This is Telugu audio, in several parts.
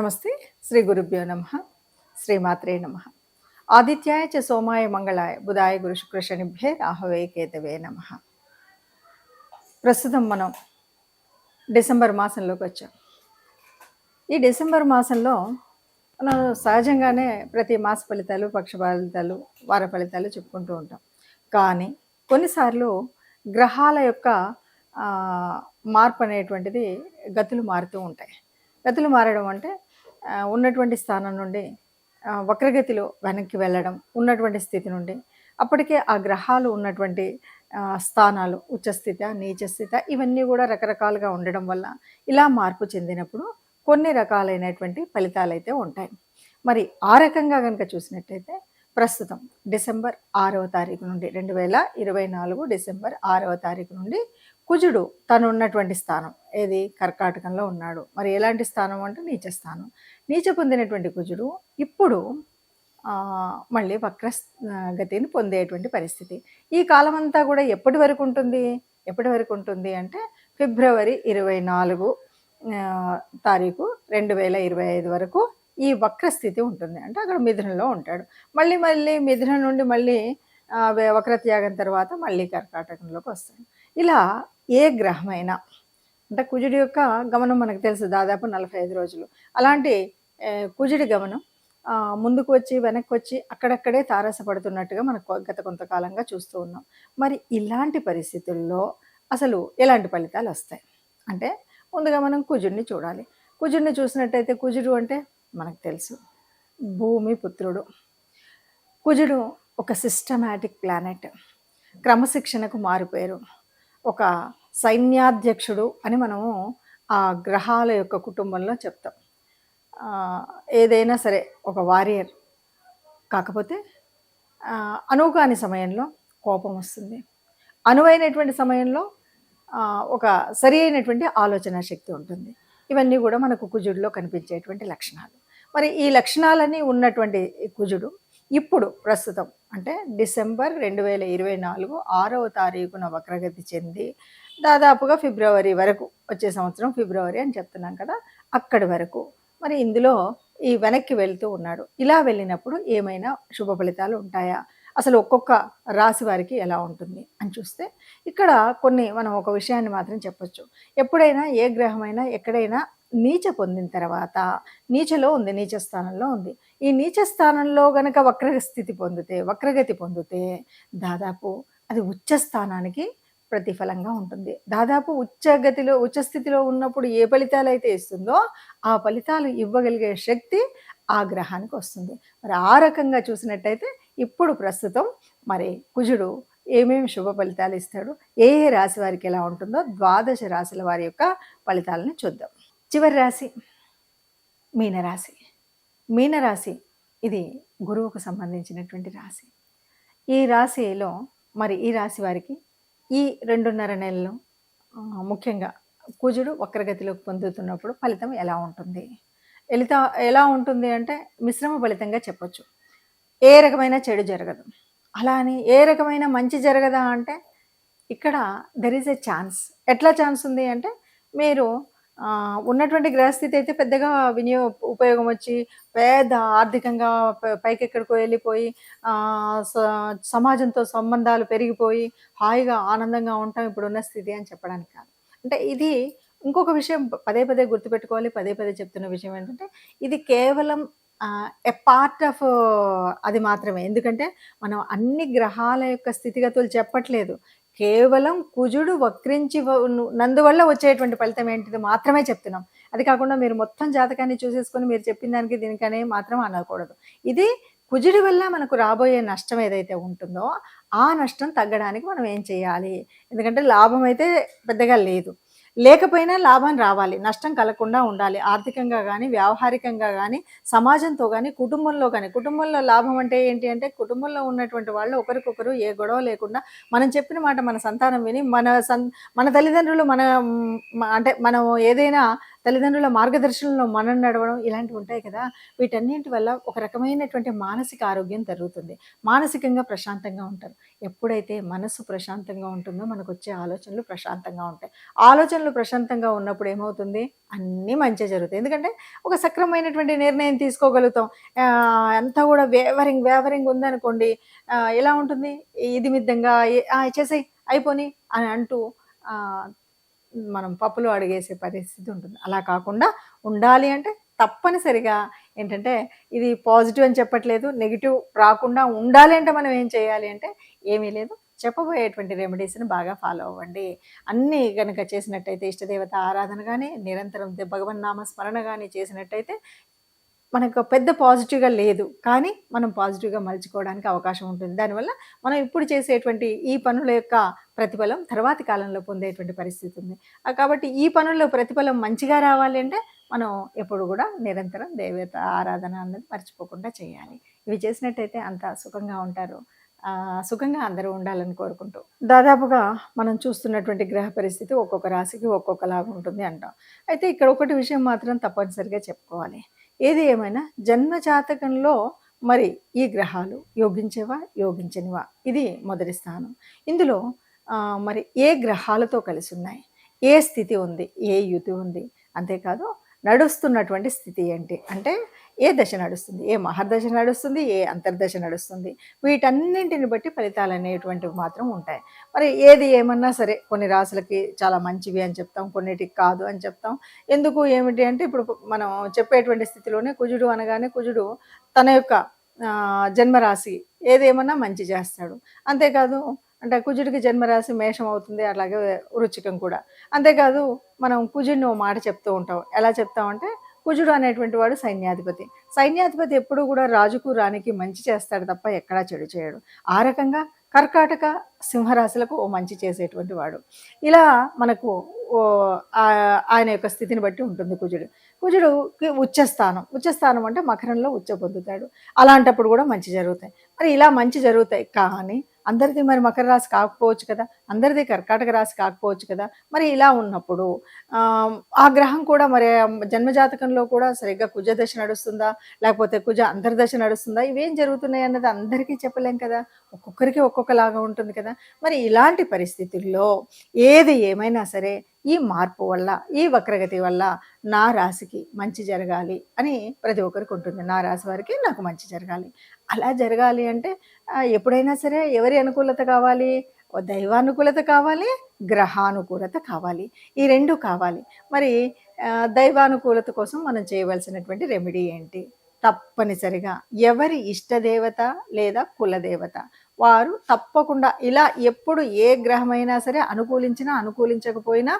నమస్తే. శ్రీ గురుభ్యో నమః. శ్రీమాత్రే నమః. ఆదిత్యాయ చ సోమాయ మంగళాయ బుధాయ గురు శుక్ర శనిభ్యే రాహవే కేతవే నమః. ప్రస్తుతం మనం డిసెంబర్ మాసంలోకి వచ్చాం. ఈ డిసెంబర్ మాసంలో మనం సహజంగానే ప్రతి మాస ఫలితాలు, పక్ష ఫలితాలు, వార ఫలితాలు చెప్పుకుంటూ ఉంటాం. కానీ కొన్నిసార్లు గ్రహాల యొక్క మార్పు అనేటువంటిది గతులు మారుతూ ఉంటాయి. గతులు మారడం అంటే ఉన్నటువంటి స్థానం నుండి వక్రగతిలో వెనక్కి వెళ్ళడం, ఉన్నటువంటి స్థితి నుండి అప్పటికే ఆ గ్రహాలు ఉన్నటువంటి స్థానాలు ఉచ్చస్థిత, నీచస్థిత ఇవన్నీ కూడా రకరకాలుగా ఉండడం వల్ల ఇలా మార్పు చెందినప్పుడు కొన్ని రకాలైనటువంటి ఫలితాలు అయితే ఉంటాయి. మరి ఆ రకంగా కనుక చూసినట్టయితే ప్రస్తుతం డిసెంబర్ 6వ తారీఖు నుండి 2024 డిసెంబర్ 6వ తారీఖు నుండి కుజుడు తను ఉన్నటువంటి స్థానం ఏది కర్కాటకంలో ఉన్నాడు. మరి ఎలాంటి స్థానం అంటే నీచ స్థానం. నీచ పొందినటువంటి కుజుడు ఇప్పుడు మళ్ళీ వక్ర గతిని పొందేటువంటి పరిస్థితి. ఈ కాలం అంతా కూడా ఎప్పటి వరకు ఉంటుంది అంటే ఫిబ్రవరి 24 తారీఖు 2025 వరకు ఈ వక్రస్థితి ఉంటుంది. అంటే అక్కడ మిథునంలో ఉంటాడు. మళ్ళీ మిథునం నుండి మళ్ళీ వక్రత్యాగం తర్వాత మళ్ళీ కర్కాటకంలోకి వస్తాడు. ఇలా ఏ గ్రహమైనా అంటే కుజుడి యొక్క గమనం మనకు తెలుసు, దాదాపు 45 రోజులు. అలాంటి కుజుడి గమనం ముందుకు వచ్చి వెనక్కి వచ్చి అక్కడక్కడే తారసపడుతున్నట్టుగా మనకు గత కొంతకాలంగా చూస్తూ ఉన్నాం. మరి ఇలాంటి పరిస్థితుల్లో అసలు ఎలాంటి ఫలితాలు వస్తాయి అంటే ముందుగా మనం కుజుడిని చూడాలి. కుజుడిని చూసినట్టయితే కుజుడు అంటే మనకు తెలుసు భూమి పుత్రుడు. కుజుడు ఒక సిస్టమాటిక్ ప్లానెట్, క్రమశిక్షణకు మారుపేరు, ఒక సైన్యాధ్యక్షుడు అని మనము ఆ గ్రహాల యొక్క కుటుంబంలో చెప్తాం. ఏదైనా సరే ఒక వారియర్. కాకపోతే అనువుకాని సమయంలో కోపం వస్తుంది, అనువైనటువంటి సమయంలో ఒక సరి అయినటువంటి ఆలోచన శక్తి ఉంటుంది. ఇవన్నీ కూడా మనకు కుజుడిలో కనిపించేటువంటి లక్షణాలు. మరి ఈ లక్షణాలన్నీ ఉన్నటువంటి కుజుడు ఇప్పుడు ప్రస్తుతం అంటే డిసెంబర్ 2024 6వ తారీఖున వక్రగతి చెంది దాదాపుగా ఫిబ్రవరి వరకు, వచ్చే సంవత్సరం ఫిబ్రవరి అని చెప్తున్నాం కదా, అక్కడి వరకు మరి ఇందులో ఈ వెనక్కి వెళ్తూ ఉన్నాడు. ఇలా వెళ్ళినప్పుడు ఏమైనా శుభ ఫలితాలు ఉంటాయా, అసలు ఒక్కొక్క రాశి వారికి ఎలా ఉంటుంది అని చూస్తే ఇక్కడ మనం ఒక విషయాన్ని మాత్రం చెప్పొచ్చు. ఎప్పుడైనా ఏ గ్రహమైనా ఎక్కడైనా నీచ పొందిన తర్వాత నీచలో ఉంది, నీచ స్థానంలో ఉంది. ఈ నీచ స్థానంలో గనక వక్రగతి పొందితే దాదాపు అది ఉచ్చ స్థానానికి ప్రతిఫలంగా ఉంటుంది. దాదాపు ఉచ్చస్థితిలో ఉన్నప్పుడు ఏ ఫలితాలు అయితే ఇస్తుందో ఆ ఫలితాలు ఇవ్వగలిగే శక్తి ఆ గ్రహానికి వస్తుంది. మరి ఆ రకంగా చూసినట్టయితే ఇప్పుడు ప్రస్తుతం మరి కుజుడు ఏమేమి శుభ ఫలితాలు ఇస్తాడు, ఏ రాశి వారికి ఎలా ఉంటుందో 12 రాశుల వారి యొక్క ఫలితాలను చూద్దాం. చివరి రాశి మీనరాశి. మీనరాశి ఇది గురువుకు సంబంధించినటువంటి రాశి. ఈ రాశిలో మరి ఈ రాశి వారికి ఈ 2.5 నెలలు ముఖ్యంగా కుజుడు వక్రగతిలోకి పొందుతున్నప్పుడు ఫలితం ఎలా ఉంటుంది? ఎలా ఉంటుంది అంటే మిశ్రమ ఫలితంగా చెప్పొచ్చు. ఏ రకమైన చెడు జరగదు, అలా అని ఏ రకమైన మంచి జరగదా అంటే ఇక్కడ దెర్ ఈజ్ ఎ ఛాన్స్. ఎట్లా ఛాన్స్ ఉంది అంటే మీరు ఉన్నటువంటి గ్రహస్థితి అయితే పెద్దగా ఉపయోగం వచ్చి పెద్ద ఆర్థికంగా పైకెక్కడికో వెళ్ళిపోయి సమాజంతో సంబంధాలు పెరిగిపోయి హాయిగా ఆనందంగా ఉంటాం ఇప్పుడున్న స్థితి అని చెప్పడానికి కాదు. అంటే ఇది ఇంకొక విషయం పదే గుర్తుపెట్టుకోవాలి. పదే చెప్తున్న విషయం ఏంటంటే ఇది కేవలం ఎ పార్ట్ ఆఫ్ అది మాత్రమే. ఎందుకంటే మనం అన్ని గ్రహాల యొక్క స్థితిగతులు చెప్పట్లేదు, కేవలం కుజుడు వక్రించి నందువల్ల వచ్చేటువంటి ఫలితం ఏంటిది మాత్రమే చెప్తున్నాం. అది కాకుండా మీరు మొత్తం జాతకాన్ని చూసేసుకొని మీరు చెప్పిన దానికి దీనికనే మాత్రం అనకూడదు. ఇది కుజుడి వల్ల మనకు రాబోయే నష్టం ఏదైతే ఉంటుందో ఆ నష్టం తగ్గడానికి మనం ఏం చేయాలి? ఎందుకంటే లాభం అయితే పెద్దగా లేకపోయినా లాభం రావాలి, నష్టం కలగకుండా ఉండాలి. ఆర్థికంగా కానీ, వ్యావహారికంగా కానీ, సమాజంతో కానీ, కుటుంబంలో లాభం అంటే ఏంటి అంటే కుటుంబంలో ఉన్నటువంటి వాళ్ళు ఒకరికొకరు ఏ గొడవ లేకుండా మనం చెప్పిన మాట మన సంతానం విని మన తల్లిదండ్రులు అంటే మనం ఏదైనా తల్లిదండ్రుల మార్గదర్శనంలో మనం నడవడం ఇలాంటివి ఉంటాయి కదా. వీటన్నింటి వల్ల ఒక రకమైనటువంటి మానసిక ఆరోగ్యం జరుగుతుంది. మానసికంగా ప్రశాంతంగా ఉంటారు. ఎప్పుడైతే మనసు ప్రశాంతంగా ఉంటుందో మనకొచ్చే ఆలోచనలు ప్రశాంతంగా ఉంటాయి. ఆలోచనలు ప్రశాంతంగా ఉన్నప్పుడు ఏమవుతుంది, అన్నీ మంచే జరుగుతాయి. ఎందుకంటే ఒక సక్రమమైనటువంటి నిర్ణయం తీసుకోగలుగుతాం. అంతా కూడా వేవరింగ్ ఉందనుకోండి, ఎలా ఉంటుంది, ఇది మిద్దంగా చేసేయి అయిపోని అని అంటూ ఆహ్, మనం పప్పులో అడుగేసే పరిస్థితి ఉంటుంది. అలా కాకుండా ఉండాలి అంటే తప్పనిసరిగా ఏంటంటే, ఇది పాజిటివ్ అని చెప్పట్లేదు, నెగెటివ్ రాకుండా ఉండాలి అంటే మనం ఏం చేయాలి అంటే ఏమీ లేదు. చెప్పబోయేటువంటి రెమెడీస్‌ని బాగా ఫాలో అవ్వండి. అన్నీ గనక చేసినట్టయితే ఇష్టదేవత ఆరాధన గాని, నిరంతరం భగవన్నామ స్మరణ గాని చేసినట్టయితే మనకు పెద్ద పాజిటివ్‌గా లేదు. కానీ మనం పాజిటివ్‌గా మలుచుకోవడానికి అవకాశం ఉంటుంది. దానివల్ల మనం ఇప్పుడు చేసేటువంటి ఈ పనుల యొక్క ప్రతిఫలం తర్వాతి కాలంలో పొందేటువంటి పరిస్థితి ఉంది. కాబట్టి ఈ పనుల్లో ప్రతిఫలం మంచిగా రావాలి అంటే మనం ఎప్పుడు గూడా నిరంతరం దేవత ఆరాధన అన్నది మర్చిపోకుండా చేయాలి. ఇవి చేసినట్టయితే అంతా సుఖంగా ఉంటారు. సుఖంగా అందరూ ఉండాలని కోరుకుంటూ, దాదాపుగా మనం చూస్తున్నటువంటి గ్రహ పరిస్థితి ఒక్కొక్క రాశికి ఒక్కొక్కలాగా ఉంటుంది అంటాం. అయితే ఇక్కడ ఒకటి విషయం మాత్రం తప్పనిసరిగా చెప్పుకోవాలి. ఏది ఏమైనా జన్మ జాతకంలో మరి ఈ గ్రహాలు యోగించేవా, యోగించనివా, ఇది మొదటి స్థానం. ఇందులో మరి ఏ గ్రహాలతో కలిసి ఉన్నాయి, ఏ స్థితి ఉంది, ఏ యుతి ఉంది, అంతేకాదు నడుస్తున్నటువంటి స్థితి ఏంటి, అంటే ఏ దశ నడుస్తుంది, ఏ మహర్దశ నడుస్తుంది, ఏ అంతర్దశ నడుస్తుంది, వీటన్నింటిని బట్టి ఫలితాలు అనేటువంటివి మాత్రం ఉంటాయి. మరి ఏది ఏమన్నా సరే కొన్ని రాసులకి చాలా మంచివి అని చెప్తాం, కొన్నిటికి కాదు అని చెప్తాం. ఎందుకు ఏమిటి అంటే ఇప్పుడు మనం చెప్పేటువంటి స్థితిలోనే కుజుడు అనగానే కుజుడు తన యొక్క జన్మరాశి ఏదేమన్నా మంచి చేస్తాడు. అంతేకాదు అంటే కుజుడికి జన్మరాశి మేషం అవుతుంది, అలాగే వృచ్చికం కూడా. అంతేకాదు మనం కుజుడిని ఓ మాట చెప్తూ ఉంటాం. ఎలా చెప్తామంటే కుజుడు అనేటువంటి వాడు సైన్యాధిపతి. సైన్యాధిపతి ఎప్పుడూ కూడా రాజుకు రాణికి మంచి చేస్తాడు తప్ప ఎక్కడా చెడు చేయడు. ఆ రకంగా కర్కాటక సింహరాశులకు ఓ మంచి చేసేటువంటి వాడు. ఇలా మనకు ఆయన యొక్క స్థితిని బట్టి ఉంటుంది కుజుడు. కుజుడుకి ఉచ్చస్థానం అంటే మకరంలో ఉచ్చ పొందుతాడు. అలాంటప్పుడు కూడా మంచి జరుగుతాయి. మరి ఇలా మంచి జరుగుతాయి, కానీ అందరిది మరి మకర రాశి కాకపోవచ్చు కదా, అందరిది కర్కాటక రాశి కాకపోవచ్చు కదా. మరి ఇలా ఉన్నప్పుడు ఆ గ్రహం కూడా మరి జన్మజాతకంలో కూడా సరిగ్గా కుజ దశ నడుస్తుందా, లేకపోతే కుజ అంతర్దశ నడుస్తుందా, ఇవేం జరుగుతున్నాయి అన్నది అందరికీ చెప్పలేం కదా. ఒక్కొక్కరికి ఒక్కొక్కలాగా ఉంటుంది కదా. మరి ఇలాంటి పరిస్థితుల్లో ఏది ఏమైనా సరే ఈ మార్పు వల్ల, ఈ వక్రగతి వల్ల నా రాశికి మంచి జరగాలి అని ప్రతి ఒక్కరికి ఉంటుంది. నా రాశి వారికి నాకు మంచి జరగాలి. అలా జరగాలి అంటే ఎప్పుడైనా సరే ఎవరి అనుకూలత కావాలి, దైవానుకూలత కావాలి, గ్రహానుకూలత కావాలి. ఈ 2 కావాలి. మరి దైవానుకూలత కోసం మనం చేయవలసినటువంటి రెమెడీ ఏంటి? తప్పనిసరిగా ఎవరి ఇష్టదేవత లేదా కులదేవత వారు తప్పకుండా ఇలా ఎప్పుడు ఏ గ్రహమైనా సరే అనుకూలించినా అనుకూలించకపోయినా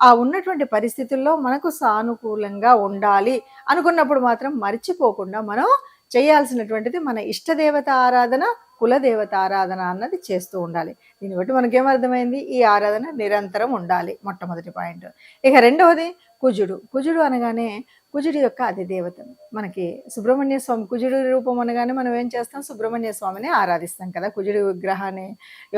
ఆ ఉన్నటువంటి పరిస్థితుల్లో మనకు సానుకూలంగా ఉండాలి అనుకున్నప్పుడు మాత్రం మర్చిపోకుండా మనం చేయాల్సినటువంటిది మన ఇష్టదేవత ఆరాధన, కులదేవత ఆరాధన అన్నది చేస్తూ ఉండాలి. దీన్ని బట్టి మనకేమర్థమైంది, ఈ ఆరాధన నిరంతరం ఉండాలి, మొట్టమొదటి పాయింట్. ఇక రెండవది కుజుడు అనగానే కుజుడి యొక్క అధిదేవత మనకి సుబ్రహ్మణ్య స్వామి. కుజుడి రూపం అనగానే మనం ఏం చేస్తాం, సుబ్రహ్మణ్య స్వామిని ఆరాధిస్తాం కదా. కుజుడి విగ్రహాన్ని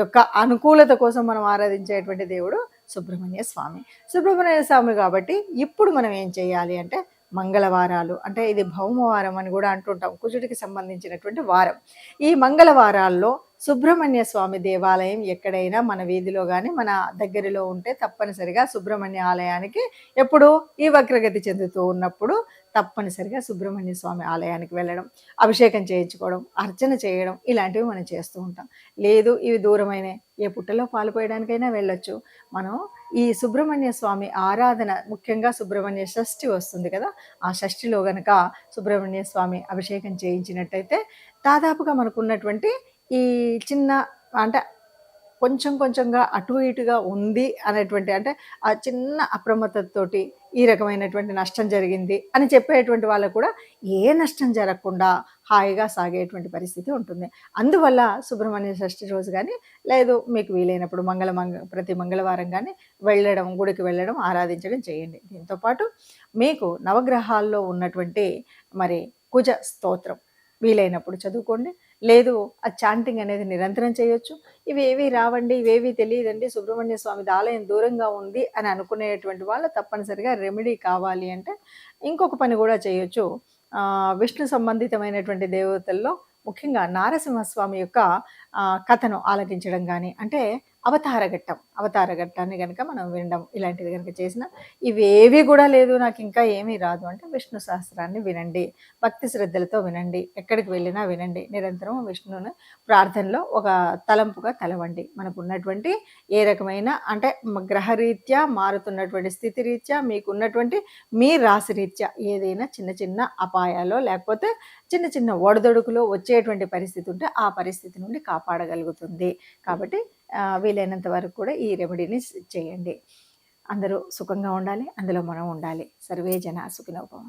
యొక్క అనుకూలత కోసం మనం ఆరాధించేటువంటి దేవుడు సుబ్రహ్మణ్య స్వామి కాబట్టి ఇప్పుడు మనం ఏం చేయాలి అంటే మంగళవారాలు, అంటే ఇది భౌమవారం అని కూడా అంటుంటాం, కుజుడికి సంబంధించినటువంటి వారం. ఈ మంగళవారాల్లో సుబ్రహ్మణ్య స్వామి దేవాలయం ఎక్కడైనా మన వీధిలో కానీ మన దగ్గరలో ఉంటే తప్పనిసరిగా సుబ్రహ్మణ్య ఆలయానికి ఎప్పుడు ఈ వక్రగతి చెందుతూ ఉన్నప్పుడు తప్పనిసరిగా సుబ్రహ్మణ్య స్వామి ఆలయానికి వెళ్ళడం, అభిషేకం చేయించుకోవడం, అర్చన చేయడం ఇలాంటివి మనం చేస్తూ ఉంటాం. లేదు ఇవి దూరమైన ఏ పుట్టలో పాల్పోయడానికైనా వెళ్ళొచ్చు. మనం ఈ సుబ్రహ్మణ్య స్వామి ఆరాధన, ముఖ్యంగా సుబ్రహ్మణ్య షష్ఠి వస్తుంది కదా, ఆ షష్ఠిలో గనక సుబ్రహ్మణ్య స్వామి అభిషేకం చేయించినట్టయితే దాదాపుగా మనకున్నటువంటి ఈ చిన్న అంటే కొంచెంగా అటు ఇటుగా ఉంది అనేటువంటి, అంటే ఆ చిన్న అప్రమత్తతోటి ఈ రకమైనటువంటి నష్టం జరిగింది అని చెప్పేటువంటి వాళ్ళకు కూడా ఏ నష్టం జరగకుండా హాయిగా సాగేటువంటి పరిస్థితి ఉంటుంది. అందువల్ల సుబ్రహ్మణ్య షష్ఠి రోజు కానీ, లేదు మీకు వీలైనప్పుడు ప్రతి మంగళవారం కానీ గుడికి వెళ్ళడం, ఆరాధించడం చేయండి. దీంతోపాటు మీకు నవగ్రహాల్లో ఉన్నటువంటి మరి కుజ స్తోత్రం వీలైనప్పుడు చదువుకోండి. లేదు ఆ చాంటింగ్ అనేది నిరంతరం చేయొచ్చు. ఇవేవి రావండి, ఇవేవి తెలీదండి, సుబ్రహ్మణ్య స్వామిది ఆలయం దూరంగా ఉంది అని అనుకునేటువంటి వాళ్ళు తప్పనిసరిగా రెమెడీ కావాలి అంటే ఇంకొక పని గూడా చేయొచ్చు. విష్ణు సంబంధితమైనటువంటి దేవతల్లో ముఖ్యంగా నారసింహస్వామి యొక్క కథను ఆలకించడం గానీ, అంటే అవతార ఘట్టాన్ని గనక మనం వినడం ఇలాంటిది గనక చేసినా, ఇవేవి గూడా లేదు నాకింకా ఏమీ రాదు అంటే విష్ణు సహస్రాన్ని వినండి. భక్తి శ్రద్ధలతో వినండి. ఎక్కడికి వెళ్ళినా వినండి. నిరంతరం విష్ణువుని ప్రార్థనలో ఒక తలంపుగా తలవండి. మనకున్నటువంటి ఏ రకమైన అంటే గ్రహరీత్యా మారుతున్నటువంటి స్థితి రీత్యా మీకున్నటువంటి మీ రాశి రీత్యా ఏదైనా చిన్న చిన్న అపాయాలో లేకపోతే చిన్న చిన్న ఒడిదుడుకులో వచ్చేటువంటి పరిస్థితి ఉంటే ఆ పరిస్థితి నుండి కాపాడగలుగుతుంది. కాబట్టి వీలైనంత వరకు కూడా ఈ రెమెడీని చేయండి. అందరూ సుఖంగా ఉండాలి. అందులో మనం ఉండాలి. సర్వే జన సుఖినో భవంతు.